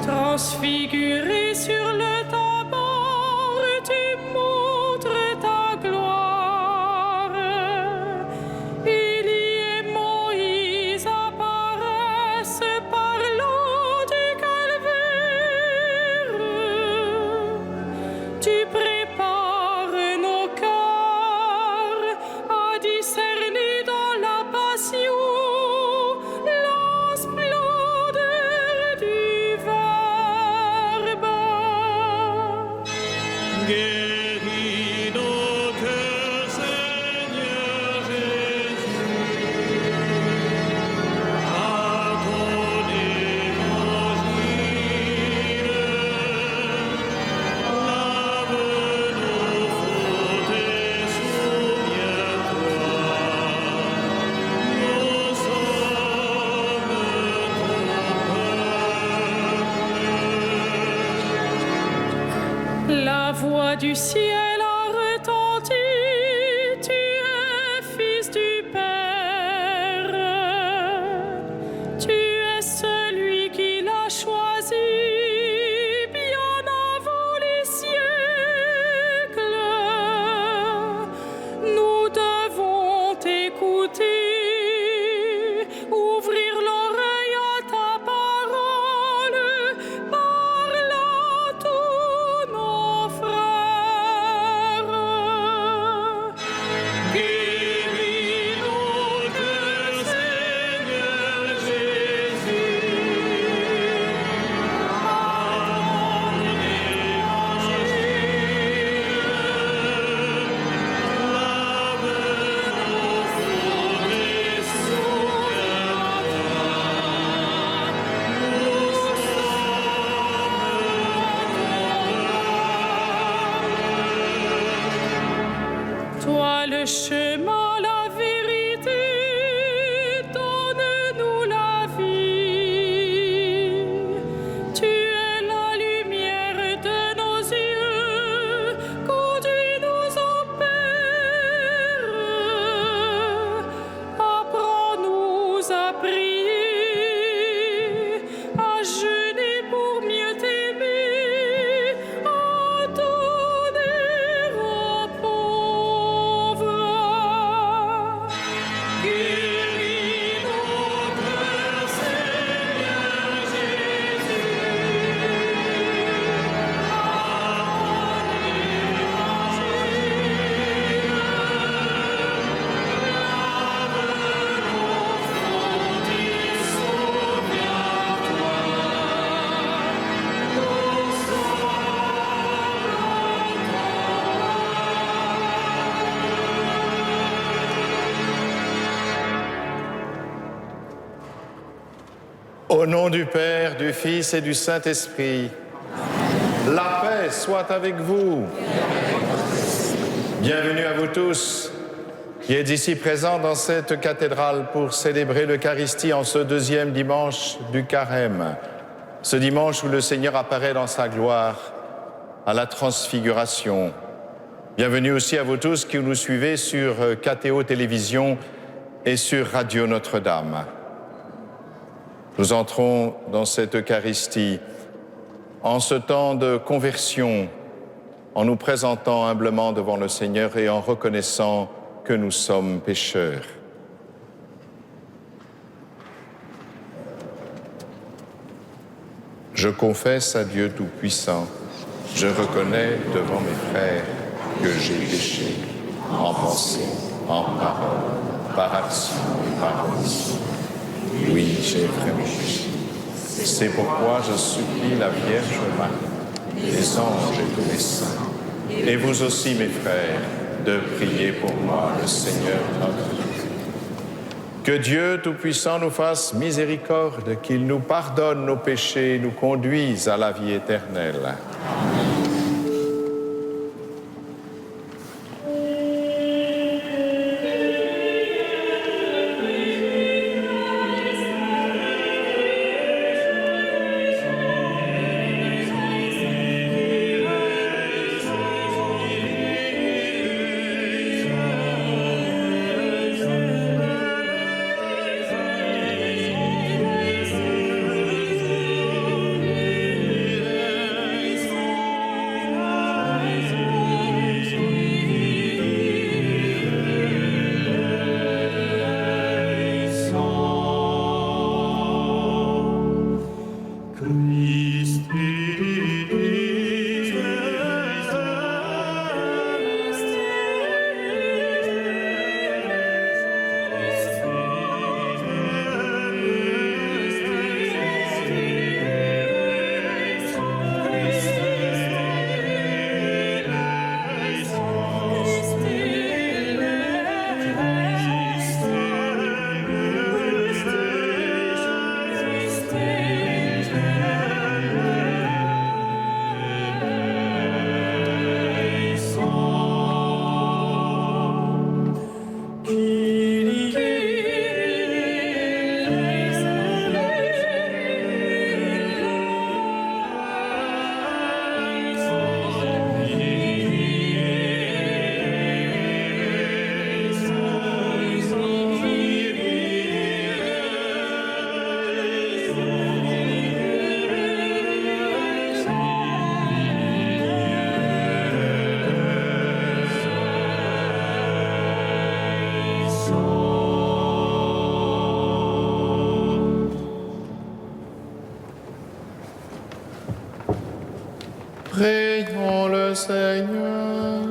Transfiguré sur le Tabor, tu montres ta gloire. Élie et Moïse apparaissent parlant du calvaire. Tu prépares nos cœurs à discerner dans la passion la splendeur du Verbe. Guéris nos cœurs, Seigneur Jésus, à ton évangile. Lave nos fautes et souviens-toi, nous sommes ton peuple. La voix du ciel a retenti, tu es fils du Père. Tu es celui qui l'a choisi bien avant les siècles. Nous devons t'écouter, ouvrir l'oreille à ta parole, parle à tous nos frères. Guéris nos cœurs, Seigneur Jésus, à ton évangile. Lave nos fautes et souviens-toi, nous sommes Toi le chemin, la vérité, donne-nous la vie. Tu es la lumière de nos yeux, conduis-nous au Père. Apprends-nous à prier, à jeûner pour mieux t'aimer, à donner aux pauvres. Guéris nos cœurs, Seigneur Jésus, à ton évangile. Lave nos fautes et souviens-toi, nous Au nom du Père, du Fils et du Saint-Esprit, la paix soit avec vous. Bienvenue à vous tous qui êtes ici présents dans cette cathédrale pour célébrer l'Eucharistie en ce deuxième dimanche du Carême, ce dimanche où le Seigneur apparaît dans sa gloire à la Transfiguration. Bienvenue aussi à vous tous qui nous suivez sur KTO Télévision et sur Radio Notre-Dame. Nous entrons dans cette Eucharistie en ce temps de conversion, en nous présentant humblement devant le Seigneur et en reconnaissant que nous sommes pécheurs. Je confesse à Dieu Tout-Puissant, je reconnais devant mes frères que j'ai péché en pensée, en parole, par action et par omission. Oui, j'ai vraiment péché. C'est pourquoi je supplie la Vierge Marie, les anges et tous les saints, et vous aussi, mes frères, de prier pour moi, le Seigneur notre Dieu. Que Dieu Tout-Puissant nous fasse miséricorde, qu'il nous pardonne nos péchés et nous conduise à la vie éternelle. Prions le Seigneur.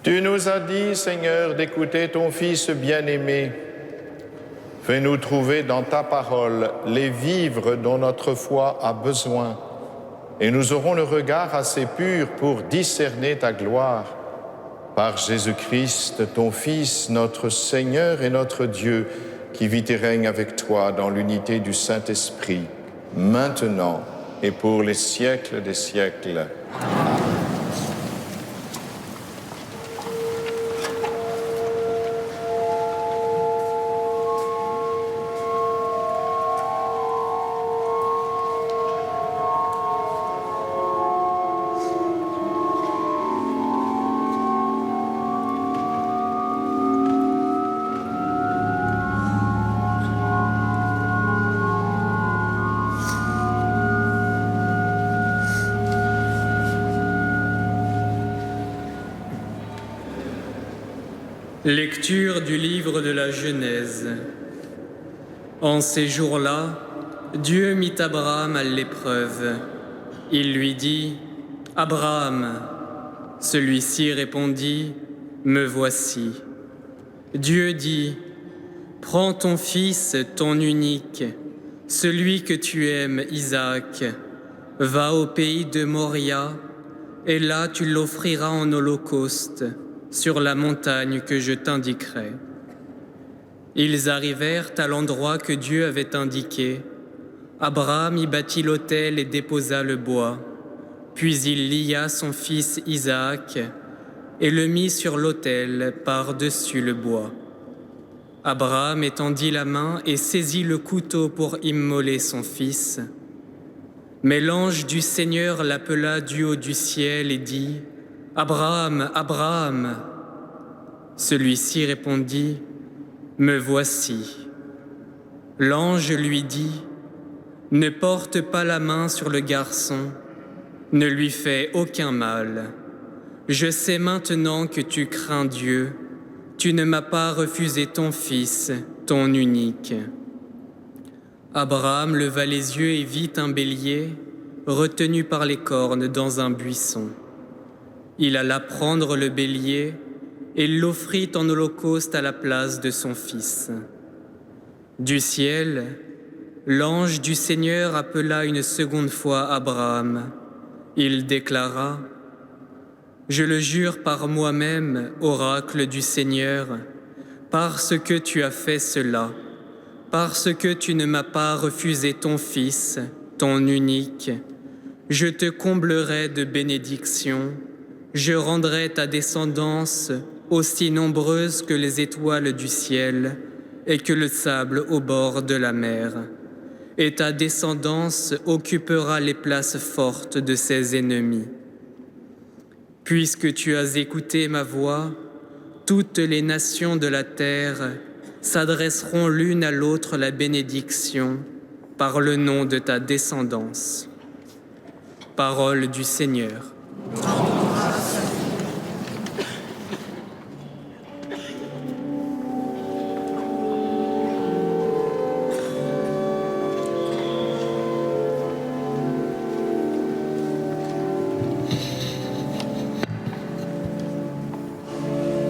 Tu nous as dit, Seigneur, d'écouter ton Fils bien-aimé. Fais-nous trouver dans ta parole les vivres dont notre foi a besoin, et nous aurons le regard assez pur pour discerner ta gloire. Par Jésus-Christ, ton Fils, notre Seigneur et notre Dieu, qui vit et règne avec toi dans l'unité du Saint-Esprit, maintenant et pour les siècles des siècles. Amen. Lecture du livre de la Genèse. En ces jours-là, Dieu mit Abraham à l'épreuve. Il lui dit : « Abraham !» Celui-ci répondit : « Me voici. » Dieu dit : « Prends ton fils, ton unique, celui que tu aimes, Isaac, va au pays de Moria, et là tu l'offriras en holocauste, sur la montagne que je t'indiquerai. » Ils arrivèrent à l'endroit que Dieu avait indiqué. Abraham y bâtit l'autel et déposa le bois. Puis il lia son fils Isaac et le mit sur l'autel par-dessus le bois. Abraham étendit la main et saisit le couteau pour immoler son fils. Mais l'ange du Seigneur l'appela du haut du ciel et dit : « Abraham, Abraham !» Celui-ci répondit : « Me voici. » L'ange lui dit : « Ne porte pas la main sur le garçon, ne lui fais aucun mal. Je sais maintenant que tu crains Dieu, tu ne m'as pas refusé ton fils, ton unique. » Abraham leva les yeux et vit un bélier. retenu par les cornes dans un buisson. Il alla prendre le bélier et l'offrit en holocauste à la place de son fils. Du ciel, l'ange du Seigneur appela une seconde fois Abraham. Il déclara : « Je le jure par moi-même, oracle du Seigneur, parce que tu as fait cela, parce que tu ne m'as pas refusé ton fils, ton unique, je te comblerai de bénédictions, je rendrai ta descendance aussi nombreuse que les étoiles du ciel et que le sable au bord de la mer. Et ta descendance occupera les places fortes de ses ennemis. Puisque tu as écouté ma voix, toutes les nations de la terre s'adresseront l'une à l'autre la bénédiction par le nom de ta descendance. » Parole du Seigneur.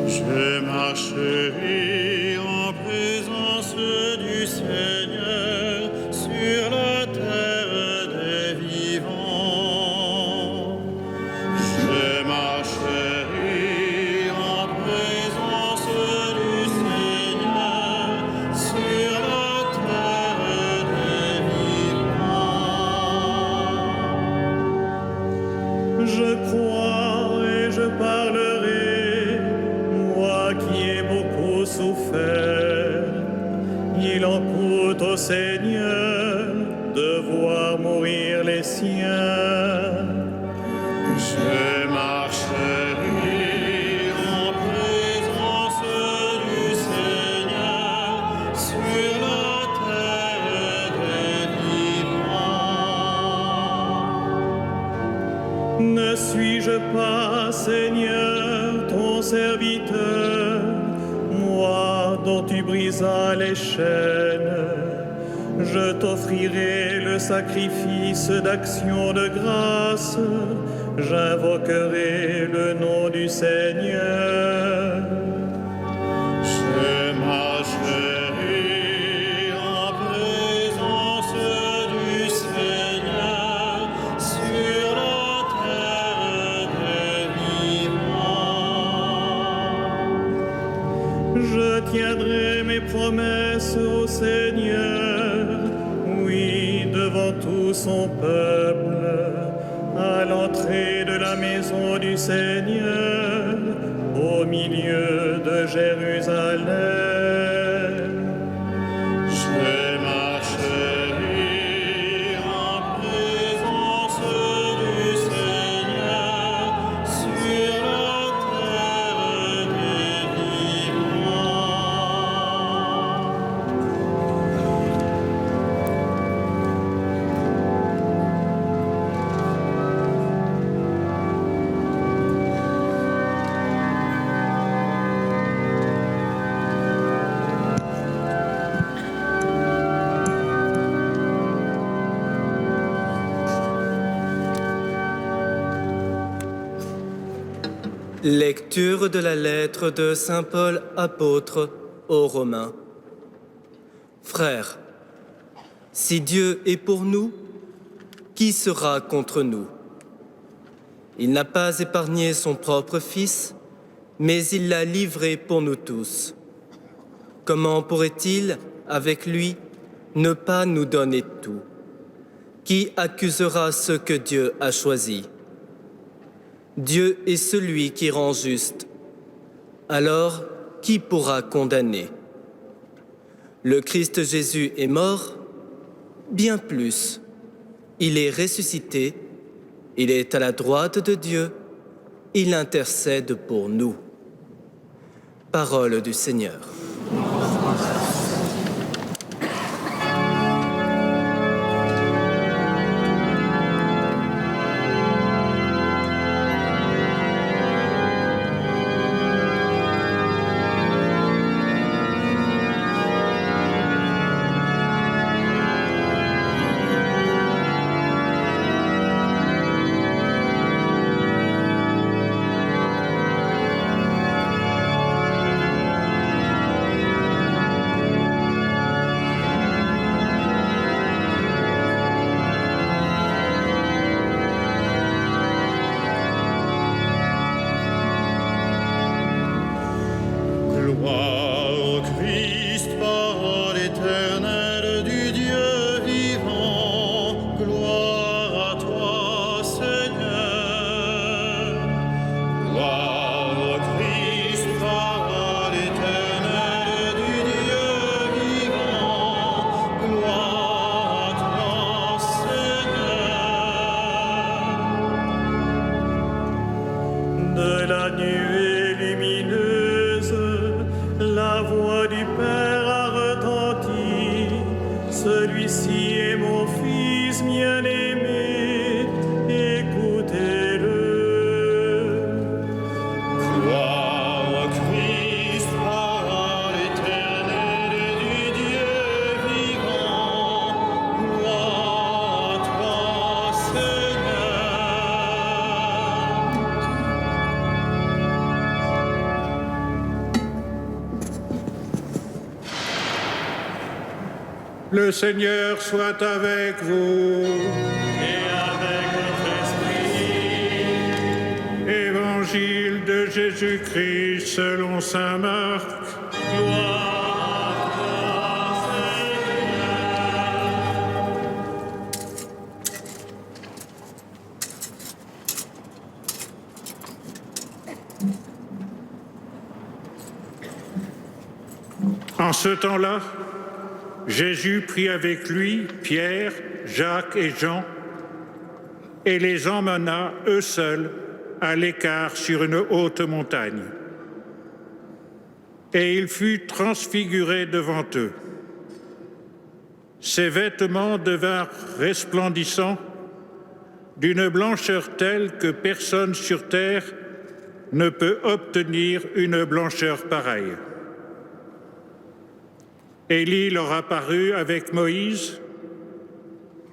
Je marcherai en présence du Seigneur sur la terre des vivants. Je marcherai en présence du Seigneur sur la terre des vivants. Je crois et je parlerai, moi qui ai beaucoup souffert. Il en coûte au Seigneur de voir mourir les siens. Je marcherai en présence du Seigneur sur la terre des vivants. Ne suis-je pas, Seigneur, ton serviteur, moi dont tu brisas les chaînes? Je t'offrirai le sacrifice d'action de grâce, j'invoquerai le nom du Seigneur. Je marcherai en présence du Seigneur sur la terre des vivants. Je tiendrai mes promesses au Seigneur, oui, devant tout son peuple, à l'entrée de la maison du Seigneur, au milieu de Jérusalem. Je marcherai en présence du Seigneur sur la terre des Lecture de la lettre de Saint Paul apôtre aux Romains. Frères, si Dieu est pour nous, qui sera contre nous? Il n'a pas épargné son propre Fils, mais il l'a livré pour nous tous. Comment pourrait-il, avec lui, ne pas nous donner tout? Qui accusera ceux que Dieu a choisis? Dieu est celui qui rend juste. Alors, qui pourra condamner? Le Christ Jésus est mort, bien plus. Il est ressuscité, il est à la droite de Dieu, il intercède pour nous. Parole du Seigneur. de la nuée lumineuse, la voix du Père a retenti. Celui-ci est mon Fils bien-aimé, écoutez-le. Gloire au Christ, parole éternelle du Dieu vivant. Gloire à toi, Seigneur. Le Seigneur soit avec vous. Et avec votre esprit, Évangile de Jésus-Christ selon saint Marc. gloire à toi, Seigneur. En ce temps-là, Jésus prit avec lui Pierre, Jacques et Jean et les emmena, eux seuls, à l'écart sur une haute montagne. Et il fut transfiguré devant eux. Ses vêtements devinrent resplendissants, d'une blancheur telle que personne sur terre ne peut obtenir une blancheur pareille. Élie leur apparut avec Moïse,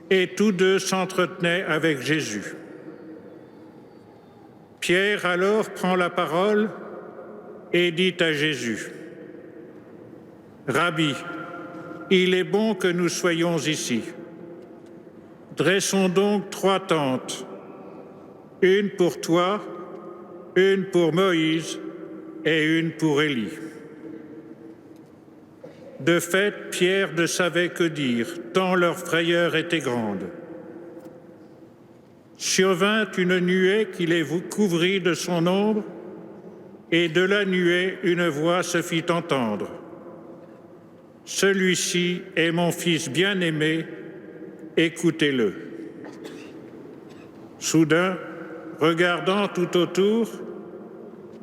et tous deux s'entretenaient avec Jésus. Pierre alors prend la parole et dit à Jésus: « Rabbi, il est bon que nous soyons ici. Dressons donc 3 tentes, une pour toi, une pour Moïse et une pour Élie. » De fait, Pierre ne savait que dire, tant leur frayeur était grande. Survint une nuée qui les couvrit de son ombre, et de la nuée une voix se fit entendre. « Celui-ci est mon Fils bien-aimé, écoutez-le. » Soudain, regardant tout autour,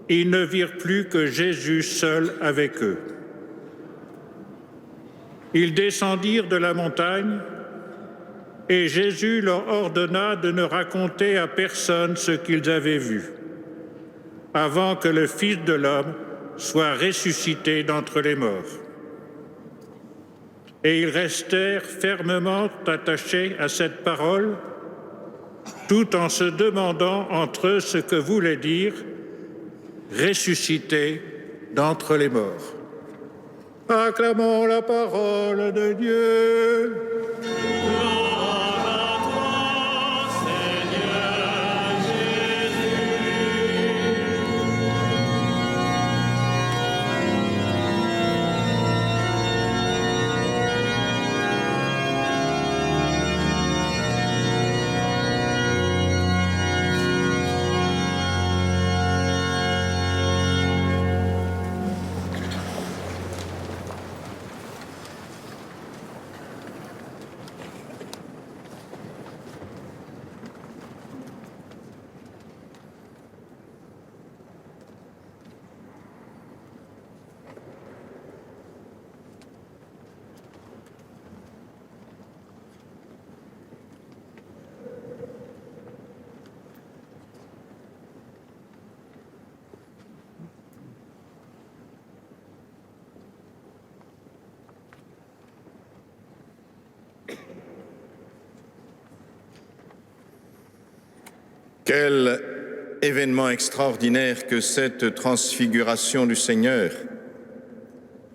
ils ne virent plus que Jésus seul avec eux. Ils descendirent de la montagne et Jésus leur ordonna de ne raconter à personne ce qu'ils avaient vu, avant que le Fils de l'homme soit ressuscité d'entre les morts. Et ils restèrent fermement attachés à cette parole, tout en se demandant entre eux ce que voulait dire « ressuscité d'entre les morts ». Acclamons la parole de Dieu. Gloire à toi, Seigneur Jésus. Quel événement extraordinaire que cette transfiguration du Seigneur.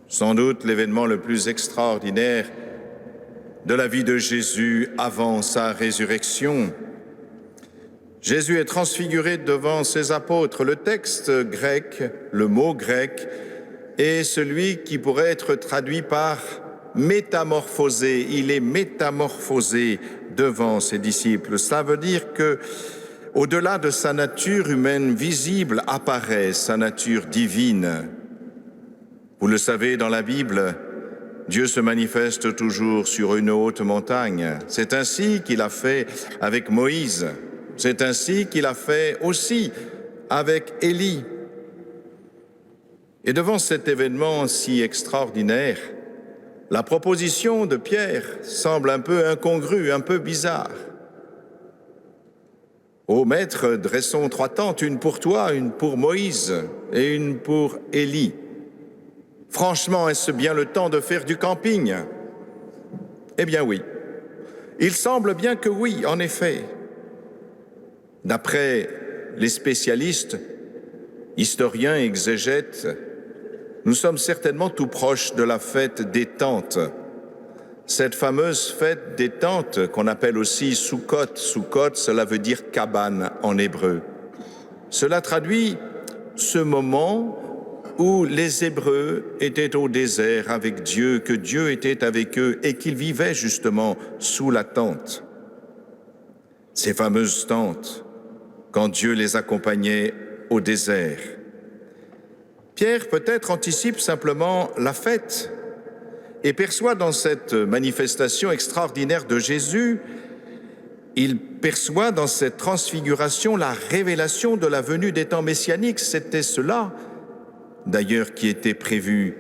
Sans doute l'événement le plus extraordinaire de la vie de Jésus avant sa résurrection. Jésus est transfiguré devant ses apôtres. Le texte grec, le mot grec, est celui qui pourrait être traduit par métamorphosé. Il est métamorphosé devant ses disciples. Ça veut dire que, au-delà de sa nature humaine visible, apparaît sa nature divine. Vous le savez, dans la Bible, Dieu se manifeste toujours sur une haute montagne. C'est ainsi qu'il a fait avec Moïse. C'est ainsi qu'il a fait aussi avec Élie. Et devant cet événement si extraordinaire, la proposition de Pierre semble un peu incongrue, un peu bizarre. Ô maître, dressons 3 tentes, une pour toi, une pour Moïse et une pour Élie. Franchement, est-ce bien le temps de faire du camping? Eh bien oui. Il semble bien que oui, en effet. D'après les spécialistes, historiens, exégètes, nous sommes certainement tout proches de la fête des tentes. Cette fameuse fête des tentes qu'on appelle aussi Sukkot. Sukkot, cela veut dire cabane en hébreu. Cela traduit ce moment où les Hébreux étaient au désert avec Dieu, que Dieu était avec eux et qu'ils vivaient justement sous la tente. Ces fameuses tentes, quand Dieu les accompagnait au désert. Pierre peut-être anticipe simplement la fête et perçoit dans cette manifestation extraordinaire de Jésus, il perçoit dans cette transfiguration la révélation de la venue des temps messianiques. C'était cela, d'ailleurs, qui était prévu.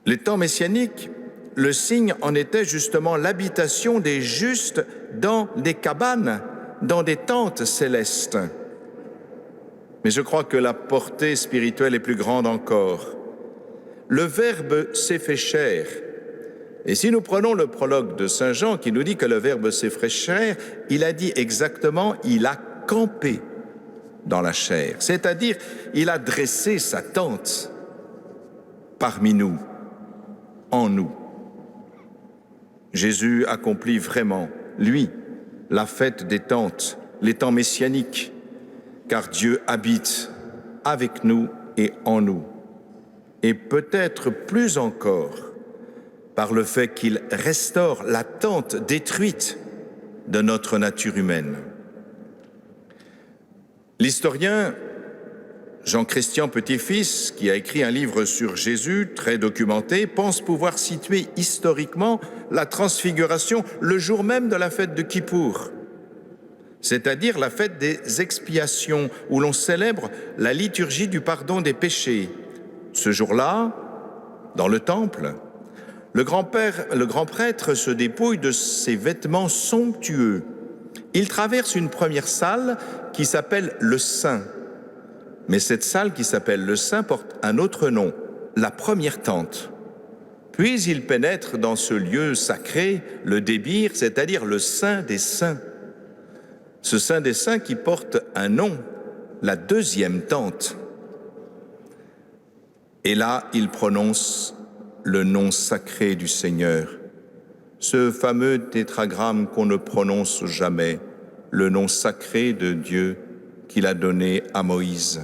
Les temps messianiques, le signe en était justement l'habitation des justes dans des cabanes, dans des tentes célestes. Mais je crois que la portée spirituelle est plus grande encore. Le Verbe s'est fait chair. Et si nous prenons le prologue de Saint Jean qui nous dit que le Verbe s'est fait chair, il a dit exactement, il a campé dans la chair. C'est-à-dire, il a dressé sa tente parmi nous, en nous. Jésus accomplit vraiment, lui, la fête des tentes, les temps messianiques, car Dieu habite avec nous et en nous. Et peut-être plus encore par le fait qu'il restaure la tente détruite de notre nature humaine. L'historien Jean-Christian Petit-Fils, qui a écrit un livre sur Jésus, très documenté, pense pouvoir situer historiquement la transfiguration le jour même de la fête de Kippour, c'est-à-dire la fête des expiations, où l'on célèbre la liturgie du pardon des péchés. Ce jour-là, dans le temple, le grand prêtre se dépouille de ses vêtements somptueux. Il traverse une première salle qui s'appelle le Saint. Mais cette salle qui s'appelle le Saint porte un autre nom, la première tente. Puis il pénètre dans ce lieu sacré, le débir, c'est-à-dire le Saint des Saints. Ce Saint des Saints qui porte un nom, la deuxième tente. Et là, il prononce le nom sacré du Seigneur, ce fameux tétragramme qu'on ne prononce jamais, le nom sacré de Dieu qu'il a donné à Moïse.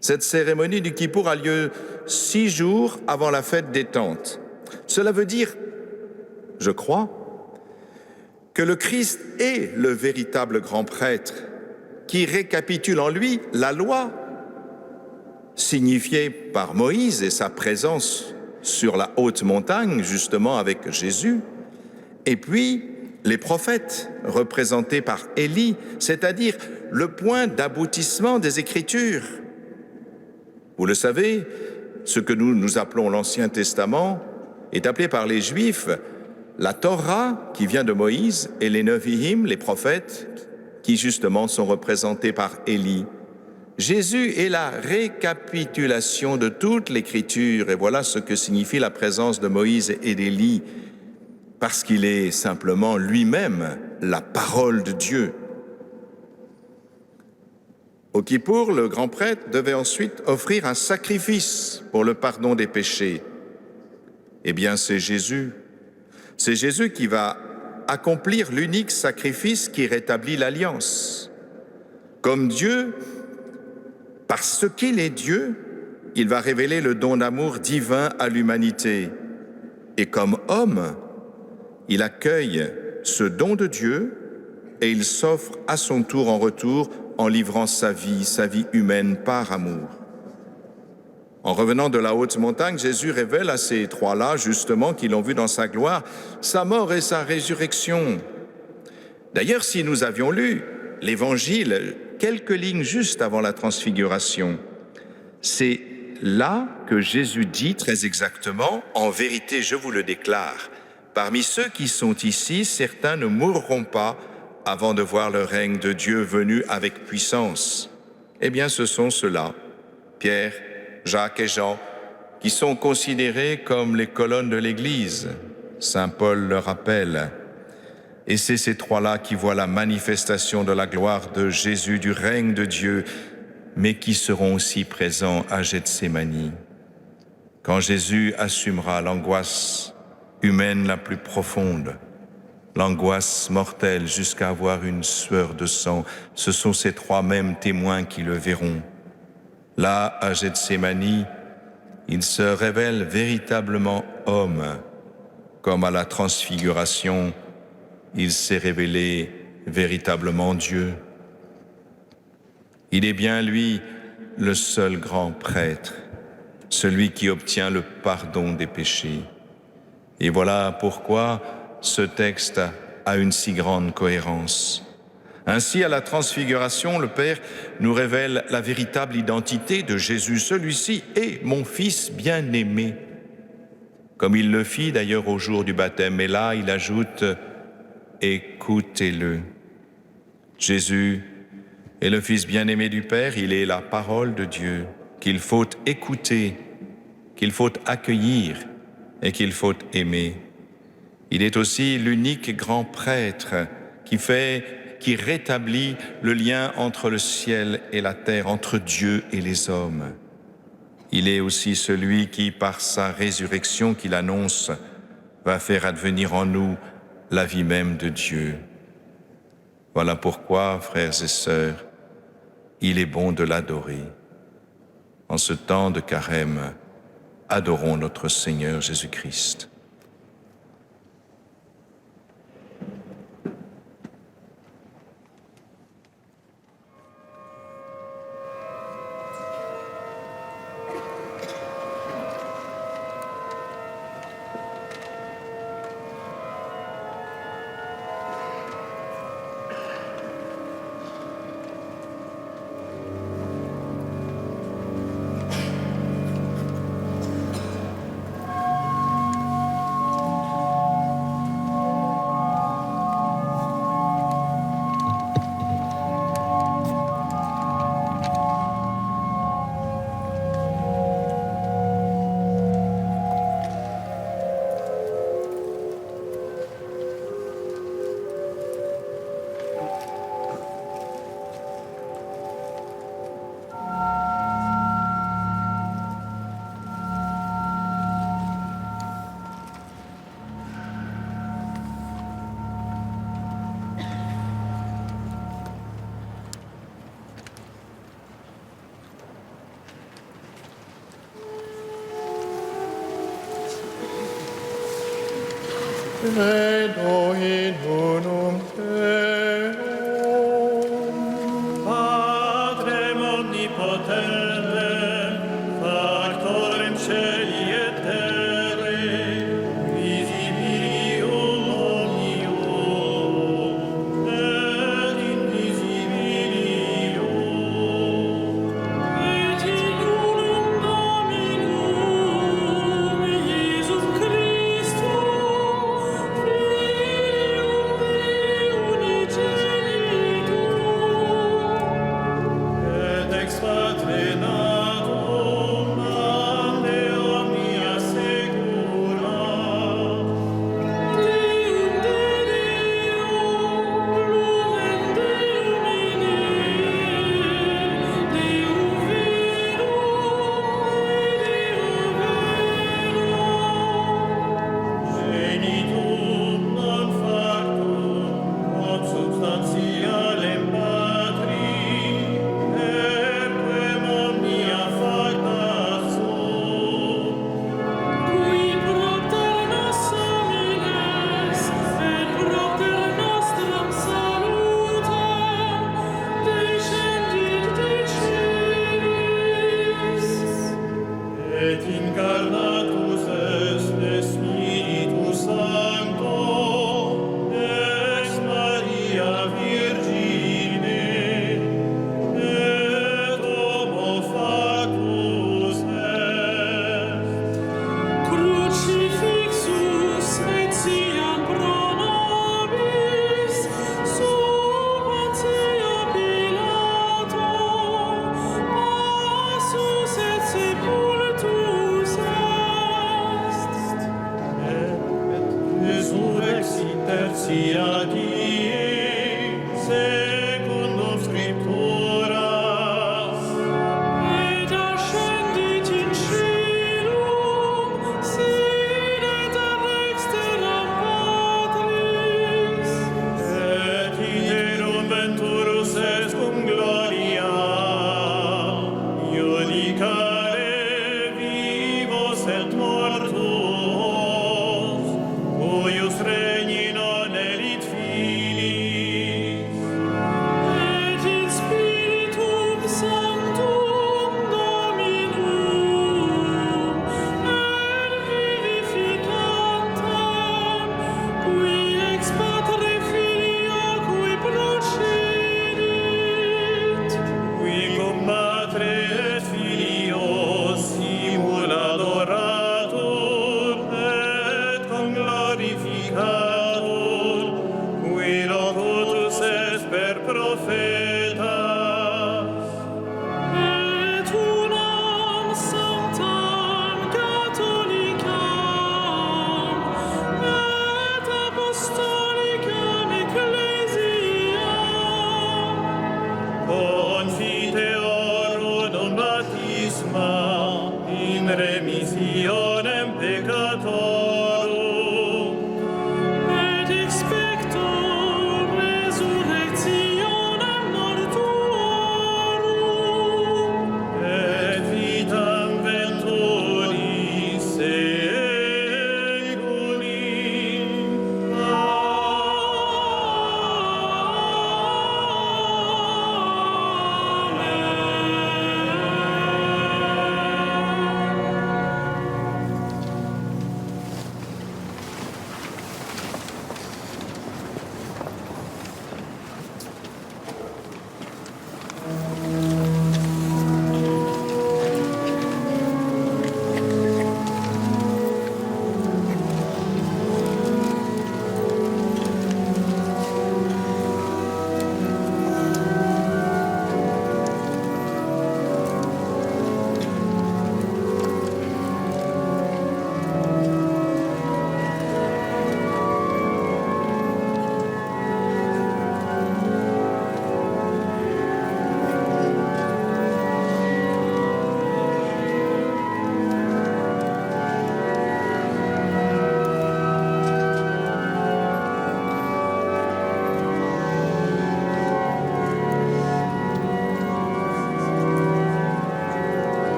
Cette cérémonie du Kippour a lieu 6 jours avant la fête des tentes. Cela veut dire, je crois, que le Christ est le véritable grand prêtre qui récapitule en lui la loi signifiée par Moïse et sa présence sur la haute montagne, justement avec Jésus, et puis les prophètes représentés par Élie, c'est-à-dire le point d'aboutissement des Écritures. Vous le savez, ce que nous appelons l'Ancien Testament est appelé par les Juifs la Torah, qui vient de Moïse, et les Nevi'im, les prophètes, qui justement sont représentés par Élie. Jésus est la récapitulation de toute l'Écriture, et voilà ce que signifie la présence de Moïse et d'Élie, parce qu'il est simplement lui-même la parole de Dieu. Au Kippour, le grand prêtre devait ensuite offrir un sacrifice pour le pardon des péchés. Eh bien, c'est Jésus. C'est Jésus qui va accomplir l'unique sacrifice qui rétablit l'alliance. Comme Dieu, parce qu'il est Dieu, il va révéler le don d'amour divin à l'humanité. Et comme homme, il accueille ce don de Dieu et il s'offre à son tour en retour en livrant sa vie humaine par amour. En revenant de la haute montagne, Jésus révèle à ces trois-là, justement, qui l'ont vu dans sa gloire, sa mort et sa résurrection. D'ailleurs, si nous avions lu l'Évangile quelques lignes juste avant la transfiguration. C'est là que Jésus dit très exactement, « En vérité, je vous le déclare, parmi ceux qui sont ici, certains ne mourront pas avant de voir le règne de Dieu venu avec puissance. » Eh bien, ce sont ceux-là, Pierre, Jacques et Jean, qui sont considérés comme les colonnes de l'Église. Saint Paul le rappelle. Et c'est ces trois-là qui voient la manifestation de la gloire de Jésus, du règne de Dieu, mais qui seront aussi présents à Gethsémani. Quand Jésus assumera l'angoisse humaine la plus profonde, l'angoisse mortelle jusqu'à avoir une sueur de sang, ce sont ces trois mêmes témoins qui le verront. Là, à Gethsémani, il se révèle véritablement homme, comme à la transfiguration, il s'est révélé véritablement Dieu. Il est bien, lui, le seul grand prêtre, celui qui obtient le pardon des péchés. Et voilà pourquoi ce texte a une si grande cohérence. Ainsi, à la transfiguration, le Père nous révèle la véritable identité de Jésus. Celui-ci est mon Fils bien-aimé, comme il le fit d'ailleurs au jour du baptême. Et là, il ajoute « Écoutez-le ». Jésus est le Fils bien-aimé du Père, il est la parole de Dieu qu'il faut écouter, qu'il faut accueillir et qu'il faut aimer. Il est aussi l'unique grand prêtre qui rétablit le lien entre le ciel et la terre, entre Dieu et les hommes. Il est aussi celui qui, par sa résurrection qu'il annonce, va faire advenir en nous la vie même de Dieu. Voilà pourquoi, frères et sœurs, il est bon de l'adorer. En ce temps de carême, adorons notre Seigneur Jésus-Christ. Credo in unum Deum, Patrem omnipotentem, factorem celi et terrae, visibilium omnium, et invisibilium. Et in unum Dominum, Iesum Christum, Filium Dei unigenitum, Et ex Patre quotidianità, in remissionem peccatorum, et expecto resurrectionem mortuorum, et vitam venturis seculi.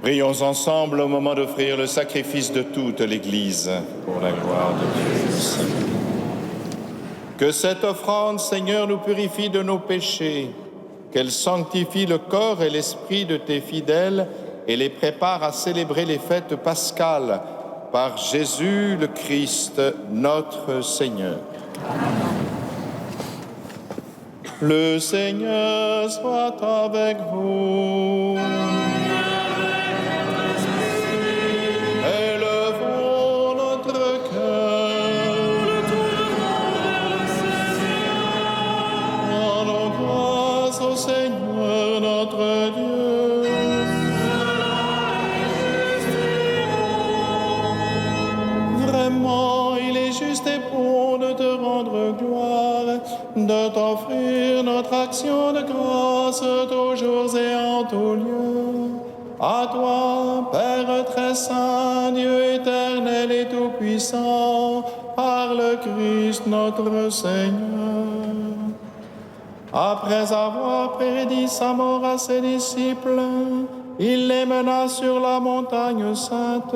Prions ensemble au moment d'offrir le sacrifice de toute l'Église pour la gloire de Dieu. Que cette offrande, Seigneur, nous purifie de nos péchés, qu'elle sanctifie le corps et l'esprit de tes fidèles et les prépare à célébrer les fêtes pascales par Jésus le Christ, notre Seigneur. Le Seigneur soit avec vous. Élevons notre cœur. Rendons grâce au Seigneur notre Dieu. Vraiment, il est juste et bon de te rendre gloire, de t'offrir notre action de grâce toujours et en tout lieu. À toi, Père très saint, Dieu éternel et tout-puissant, par le Christ notre Seigneur. Après avoir prédit sa mort à ses disciples, il les mena sur la montagne sainte.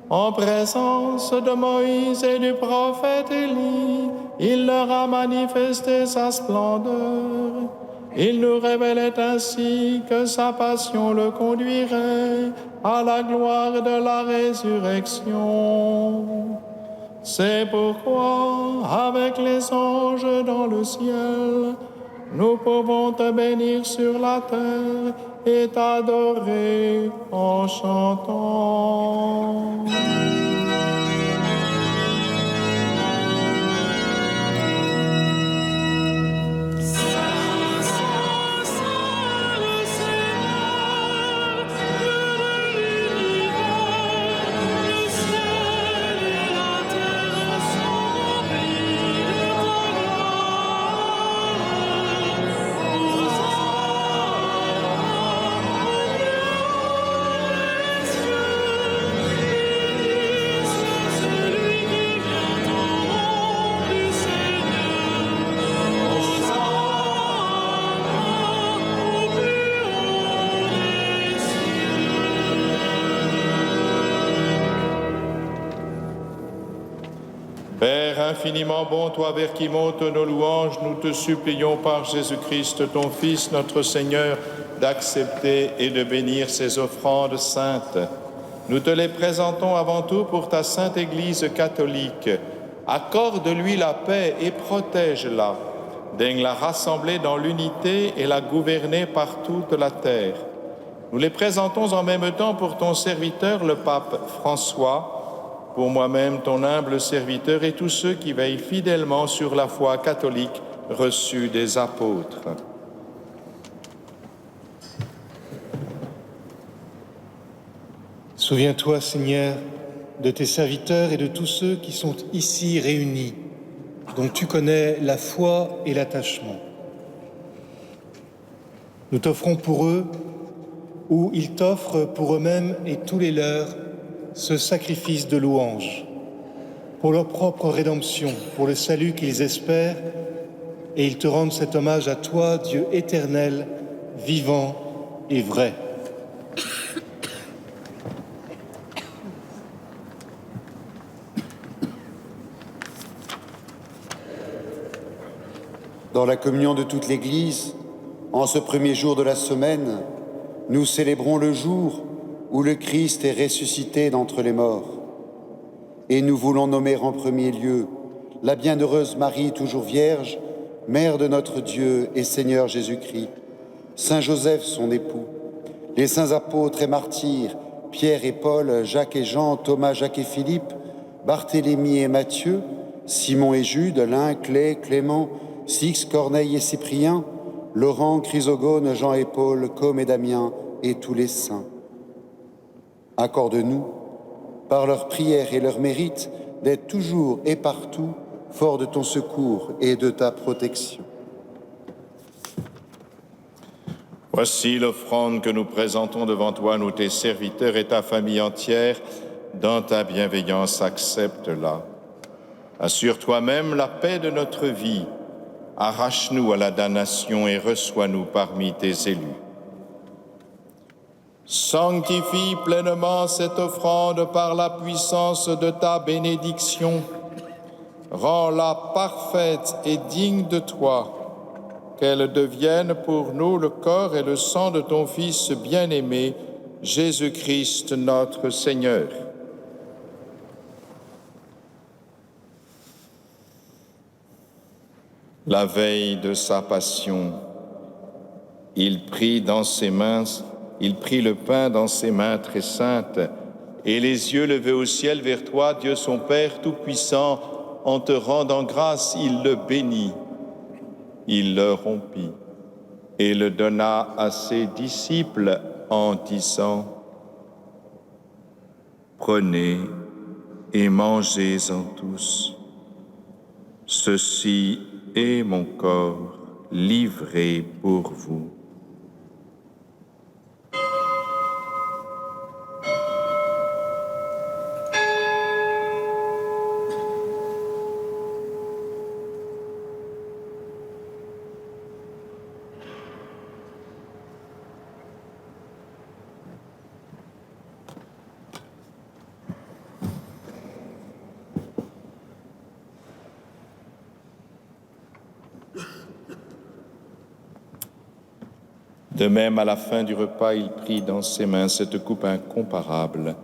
En présence de Moïse et du prophète Élie, il leur a manifesté sa splendeur. Il nous révélait ainsi que sa passion le conduirait à la gloire de la résurrection. C'est pourquoi, avec les anges dans le ciel, nous pouvons te bénir sur la terre et t'adorer en chantant. Père infiniment bon, toi vers qui montent nos louanges, nous te supplions par Jésus-Christ, ton Fils, notre Seigneur, d'accepter et de bénir ces offrandes saintes. Nous te les présentons avant tout pour ta sainte Église catholique. Accorde-lui la paix et protège-la. Daigne la rassembler dans l'unité et la gouverner par toute la terre. Nous les présentons en même temps pour ton serviteur, le pape François, pour moi-même, ton humble serviteur, et tous ceux qui veillent fidèlement sur la foi catholique reçue des apôtres. Souviens-toi, Seigneur, de tes serviteurs et de tous ceux qui sont ici réunis, dont tu connais la foi et l'attachement. Nous t'offrons pour eux, ou ils t'offrent pour eux-mêmes et tous les leurs, ce sacrifice de louange, pour leur propre rédemption, pour le salut qu'ils espèrent, et ils te rendent cet hommage à toi, Dieu éternel, vivant et vrai. Dans la communion de toute l'Église, en ce premier jour de la semaine, nous célébrons le jour où le Christ est ressuscité d'entre les morts. Et nous voulons nommer en premier lieu la bienheureuse Marie, toujours vierge, Mère de notre Dieu et Seigneur Jésus-Christ, Saint Joseph, son époux, les saints apôtres et martyrs, Pierre et Paul, Jacques et Jean, Thomas, Jacques et Philippe, Barthélemy et Matthieu, Simon et Jude, Lin, Clé, Clément, Six, Corneille et Cyprien, Laurent, Chrysogone, Jean et Paul, Com et Damien et tous les saints. Accorde-nous, par leurs prières et leurs mérites, d'être toujours et partout forts de ton secours et de ta protection. Voici l'offrande que nous présentons devant toi, nous tes serviteurs et ta famille entière. Dans ta bienveillance, accepte-la. Assure toi-même la paix de notre vie. Arrache-nous à la damnation et reçois-nous parmi tes élus. Sanctifie pleinement cette offrande par la puissance de ta bénédiction. Rends-la parfaite et digne de toi, qu'elle devienne pour nous le corps et le sang de ton Fils bien-aimé, Jésus-Christ notre Seigneur. La veille de sa passion, il prit le pain dans ses mains très saintes, et les yeux levés au ciel vers toi, Dieu son Père Tout-Puissant, en te rendant grâce, il le bénit, il le rompit et le donna à ses disciples en disant : Prenez et mangez-en tous. Ceci est mon corps livré pour vous. De même, à la fin du repas, il prit dans ses mains cette coupe incomparable,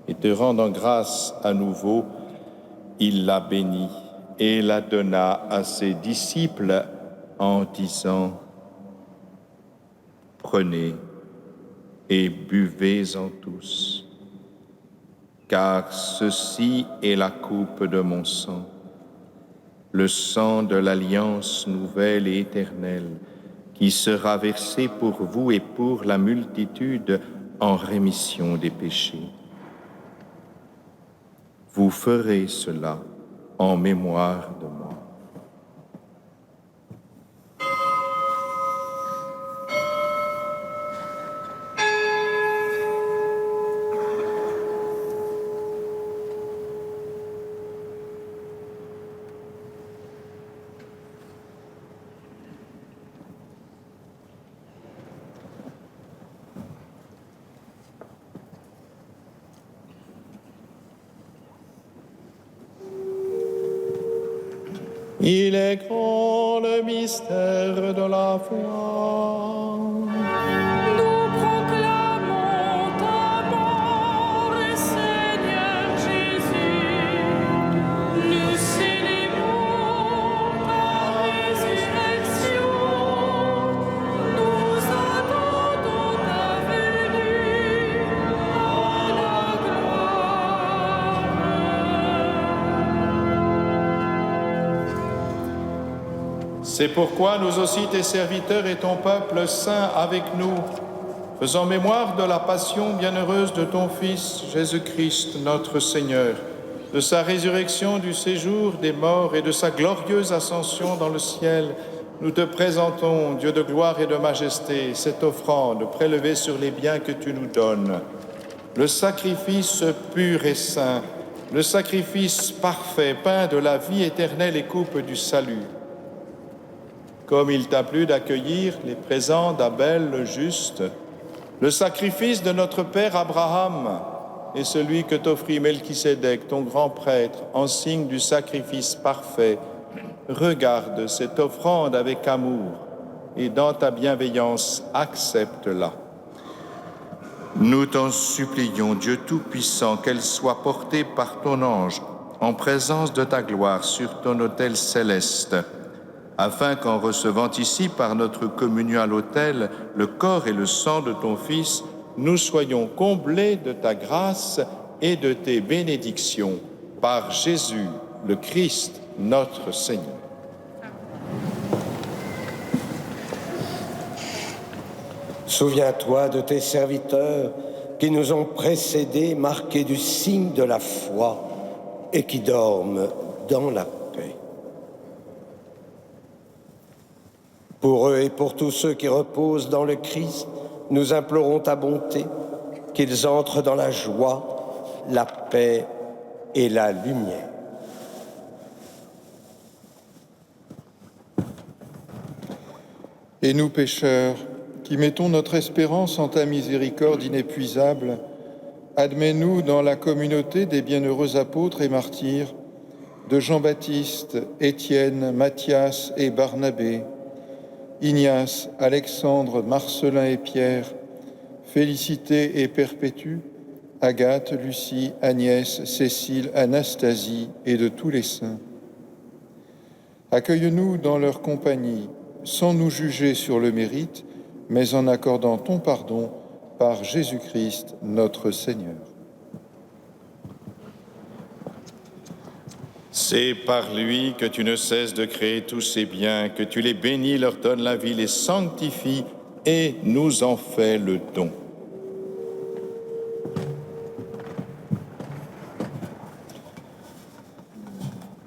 et te rendant grâce à nouveau, il la bénit et la donna à ses disciples en disant : Prenez et buvez-en tous, car ceci est la coupe de mon sang, le sang de l'alliance nouvelle et éternelle, qui sera versé pour vous et pour la multitude en rémission des péchés. Vous ferez cela en mémoire de moi. Il est grand le mystère de la foi. Nous proclamons ta mort, Seigneur Jésus. Nous célébrons ta résurrection. Nous attendons ta venue dans la gloire. C'est pourquoi nous aussi, tes serviteurs et ton peuple saint avec nous, faisant mémoire de la passion bienheureuse de ton Fils, Jésus-Christ, notre Seigneur, de sa résurrection du séjour des morts et de sa glorieuse ascension dans le ciel, nous te présentons, Dieu de gloire et de majesté, cette offrande prélevée sur les biens que tu nous donnes, le sacrifice pur et saint, le sacrifice parfait, pain de la vie éternelle et coupe du salut. Comme il t'a plu d'accueillir les présents d'Abel le juste, le sacrifice de notre père Abraham et celui que t'offrit Melchisédek, ton grand prêtre, en signe du sacrifice parfait, regarde cette offrande avec amour et dans ta bienveillance, accepte-la. Nous t'en supplions, Dieu Tout-Puissant, qu'elle soit portée par ton ange en présence de ta gloire sur ton autel céleste, afin qu'en recevant ici par notre communion à l'autel le corps et le sang de ton Fils, nous soyons comblés de ta grâce et de tes bénédictions par Jésus, le Christ, notre Seigneur. Souviens-toi de tes serviteurs qui nous ont précédés, marqués du signe de la foi et qui dorment dans la paix. Pour eux et pour tous ceux qui reposent dans le Christ, nous implorons ta bonté, qu'ils entrent dans la joie, la paix et la lumière. Et nous, pécheurs, qui mettons notre espérance en ta miséricorde inépuisable, admets-nous dans la communauté des bienheureux apôtres et martyrs, de Jean-Baptiste, Étienne, Matthias et Barnabé, Ignace, Alexandre, Marcelin et Pierre, Félicité et Perpétue, Agathe, Lucie, Agnès, Cécile, Anastasie et de tous les saints. Accueille-nous dans leur compagnie, sans nous juger sur le mérite, mais en accordant ton pardon par Jésus-Christ notre Seigneur. C'est par lui que tu ne cesses de créer tous ces biens, que tu les bénis, leur donnes la vie, les sanctifies et nous en fais le don.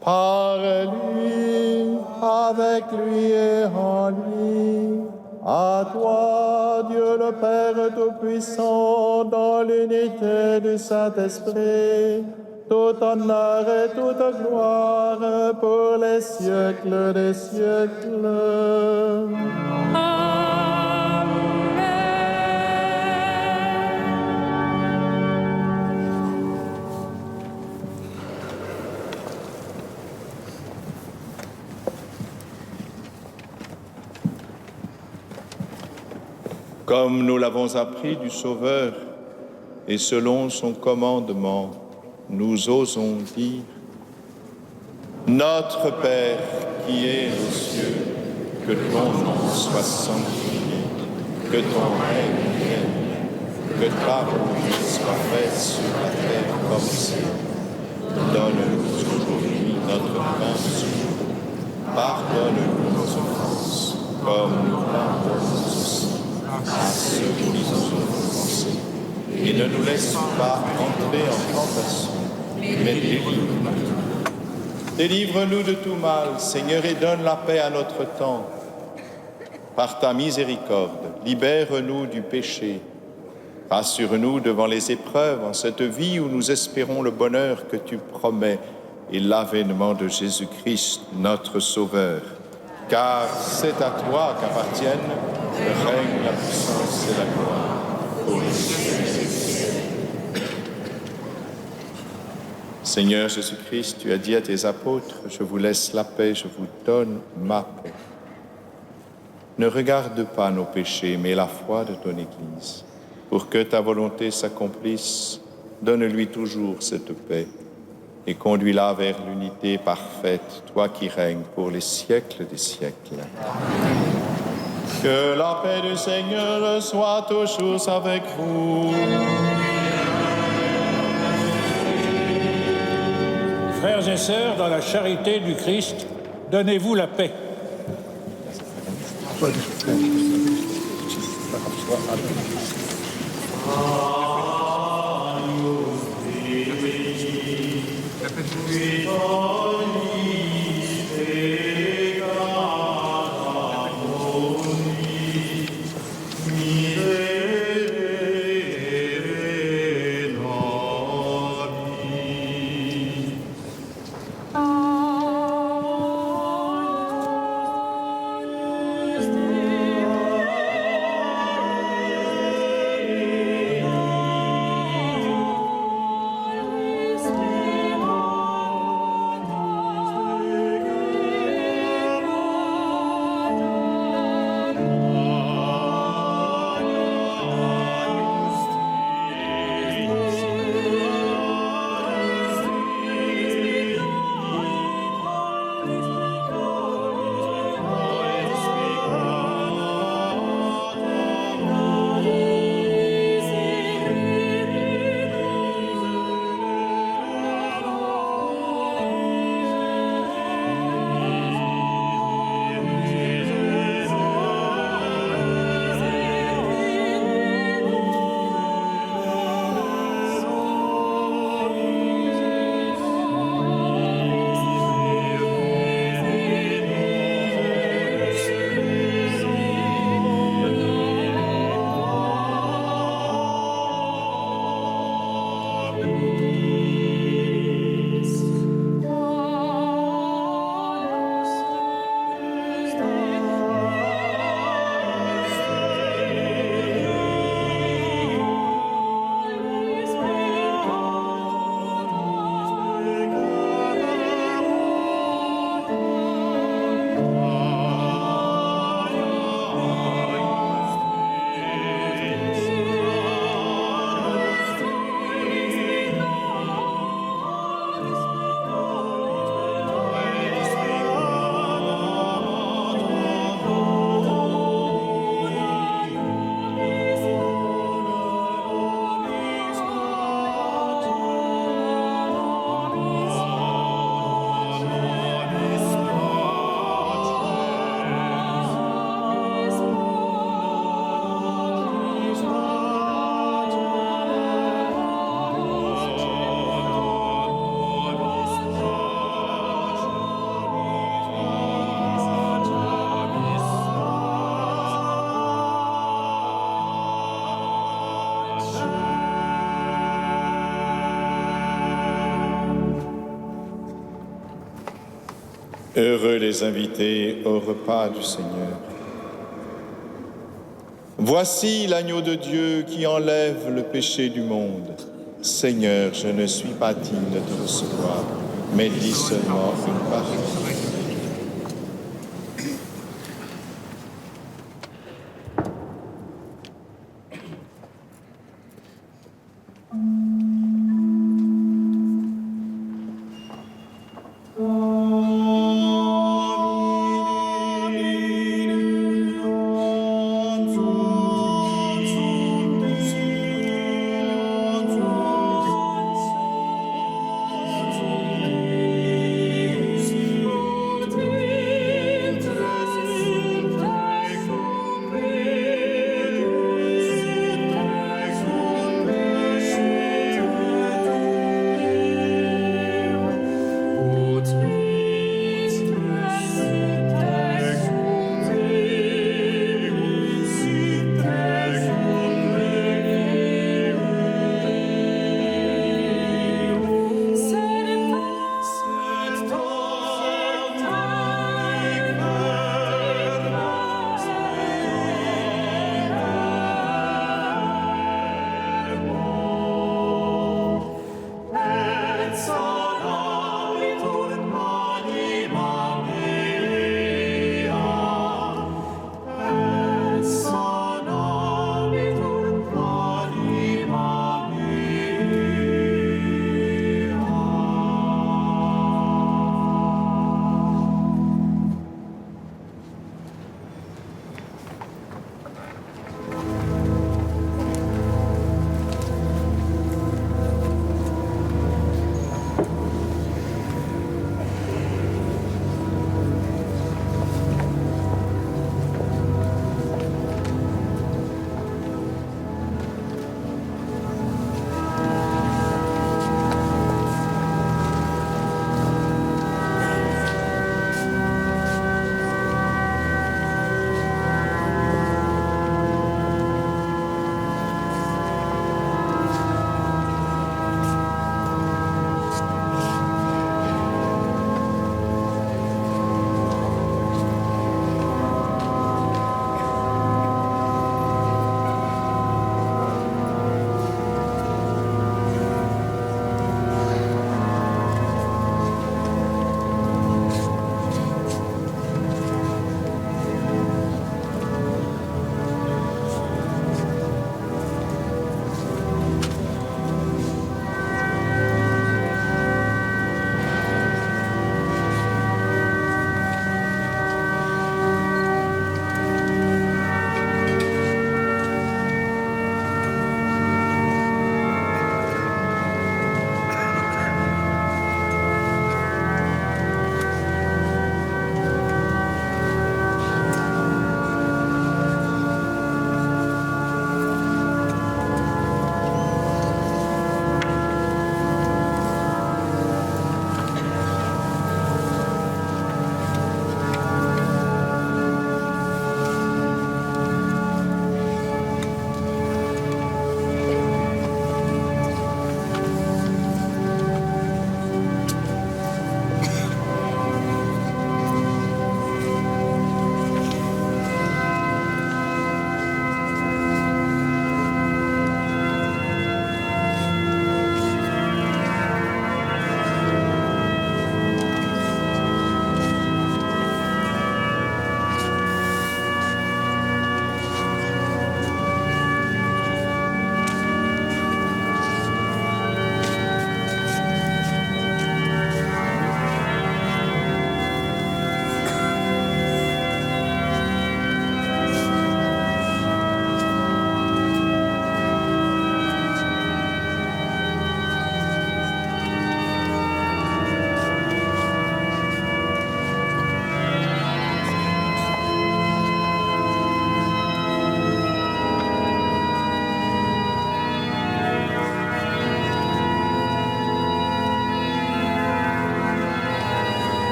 Par lui, avec lui et en lui, à toi, Dieu le Père Tout-Puissant, dans l'unité du Saint-Esprit, tout honneur et toute gloire pour les siècles des siècles. Comme nous l'avons appris du Sauveur, et selon son commandement, nous osons dire: Notre Père qui es aux cieux, que ton nom soit sanctifié, que ton règne vienne, que ta volonté soit faite sur la terre comme au ciel. Donne-nous aujourd'hui notre pain de ce jour. Pardonne-nous nos offenses, comme nous pardonnons aussi à ceux qui nous ont offensés. Et ne nous laisse pas entrer en tentation, mais délivre-nous. Délivre-nous de tout mal, Seigneur, et donne la paix à notre temps. Par ta miséricorde, libère-nous du péché. Rassure-nous devant les épreuves en cette vie où nous espérons le bonheur que tu promets et l'avènement de Jésus-Christ, notre Sauveur. Car c'est à toi qu'appartiennent le règne, la puissance et la gloire. Pour les siècles. Seigneur Jésus-Christ, tu as dit à tes apôtres: je vous laisse la paix, je vous donne ma paix. Ne regarde pas nos péchés, mais la foi de ton Église. Pour que ta volonté s'accomplisse, donne-lui toujours cette paix et conduis-la vers l'unité parfaite, toi qui règnes pour les siècles des siècles. Que la paix du Seigneur soit toujours avec vous. Frères et sœurs, dans la charité du Christ, donnez-vous la paix. Heureux les invités au repas du Seigneur. Voici l'agneau de Dieu qui enlève le péché du monde. Seigneur, je ne suis pas digne de te recevoir, mais dis seulement une parole.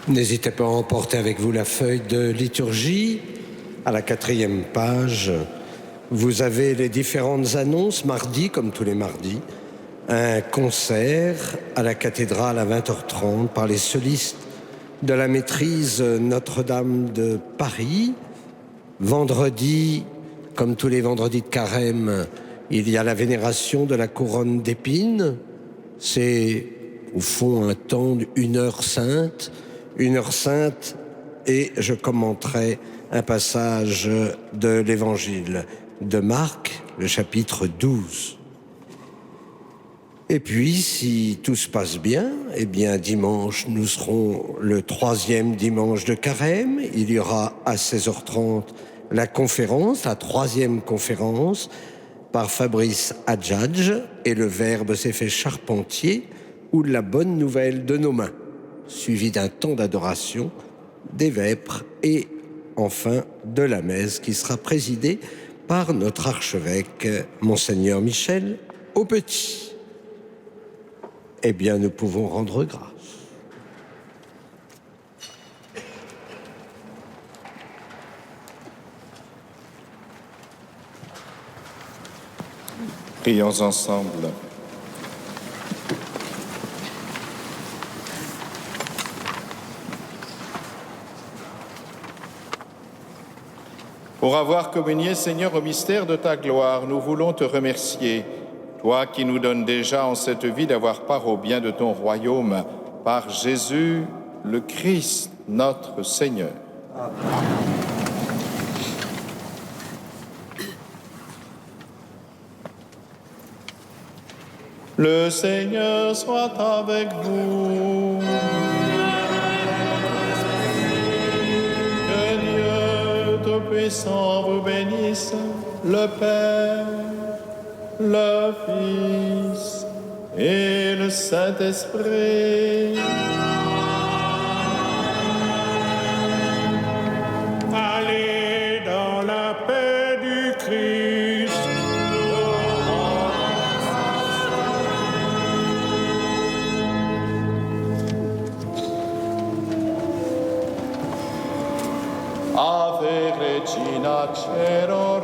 N'hésitez pas à emporter avec vous la feuille de liturgie. À la 4e page, vous avez les différentes annonces. Mardi, comme tous les mardis, un concert à la cathédrale à 20h30 par les solistes de la maîtrise Notre-Dame de Paris. Vendredi, comme tous les vendredis de carême, il y a la vénération de la couronne d'épines. C'est au fond un temps d'une heure sainte. Une heure sainte, et je commenterai un passage de l'évangile de Marc, le chapitre 12. Et puis, si tout se passe bien, eh bien, dimanche, nous serons le 3e dimanche de carême. Il y aura à 16h30 la conférence, la 3e conférence, par Fabrice Adjadj, et le Verbe s'est fait charpentier, ou la bonne nouvelle de nos mains, suivi d'un temps d'adoration, des vêpres et enfin de la messe qui sera présidée par notre archevêque, Monseigneur Michel Aupetit. Eh bien, nous pouvons rendre grâce. Prions ensemble. Pour avoir communié, Seigneur, au mystère de ta gloire, nous voulons te remercier, toi qui nous donnes déjà en cette vie d'avoir part au bien de ton royaume, par Jésus le Christ, notre Seigneur. Amen. Le Seigneur soit avec vous. Tout-Puissant vous bénisse, le Père, le Fils et le Saint-Esprit. Allez dans la paix du Christ. Ave Regina Cero.